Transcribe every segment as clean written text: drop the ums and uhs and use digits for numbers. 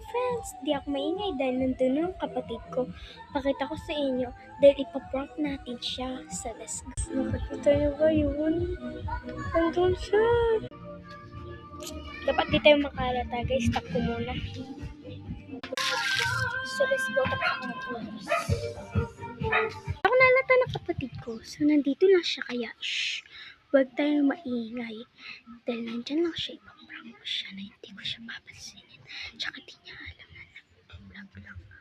friends, di ako maingay dahil nandun ang kapatid ko. Pakita ko sa inyo dahil ipaprank natin siya sa let's go. Nakakita niyo ba yun? Nandun siya. Dapat di tayo makalata guys, stop ko muna. So let's go. Ako nalata ng kapatid ko, so nandito lang siya kaya huwag tayong maingay dahil nandyan lang siya, ipaprank ko siya na hindi ko siya papansinin. Tsaka di niya alam na nag-vlog lang ako.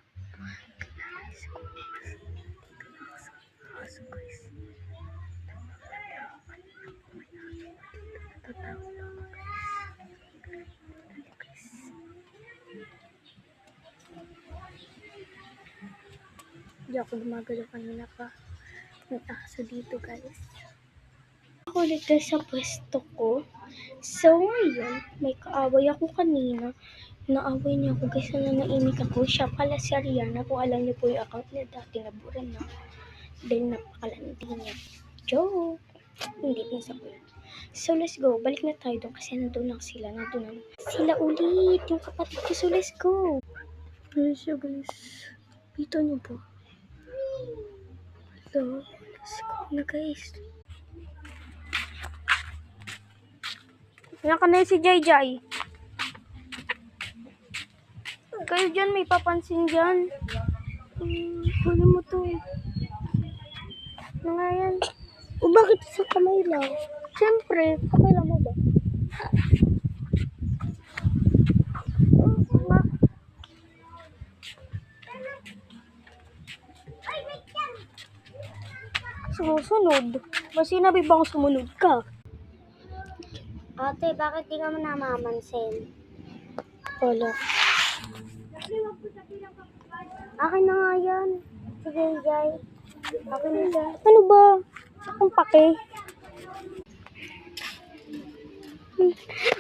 Hindi ako gumagalaw kanina pa. May aso dito guys. Ako ulit guys sa pwesto ko. So ngayon, may kaaway ako kanina. Naaway niya ako guys na naimik ako. Siya pala si Ariana. Kung alam niyo po yung account niya dati nabura na. Dahil napakalandi niya. Joke! Hindi pinsa ko yun. So let's go. Balik na tayo doon kasi nandun lang sila. Nandun lang. Sila ulit. Yung kapatid ko. So let's go. Ayun siya guys. Dito niyo po. So, let's go na guys. Yan ka na si Jai Jai. Kayo dyan, may papansin dyan. Huli mo to. Ano nga yan? O bakit sa kamay lang? Siyempre, kamay lang mo ba? Sumusunod. Ba sinabi bang sumunod ka? Ate, bakit di ka mo namamansin? Wala. Akin na nga yan. Sige, Jai. Akin na yan. Ano ba? Akong pake.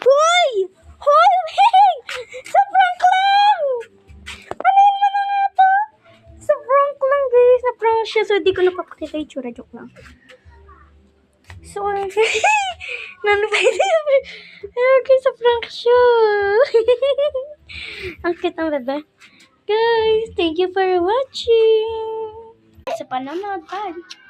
Hoy! Hoy! Hey! Sa prank lang! Ano yun mo na nga to? Sa prank lang guys. Na-prank siya. So, di ko napapakita yung tsura. Joke lang. So, nanupay na yun. Okay, sa prank siya. Ang cute ang bebe. Guys, thank you for watching. Sa panonood. Bye.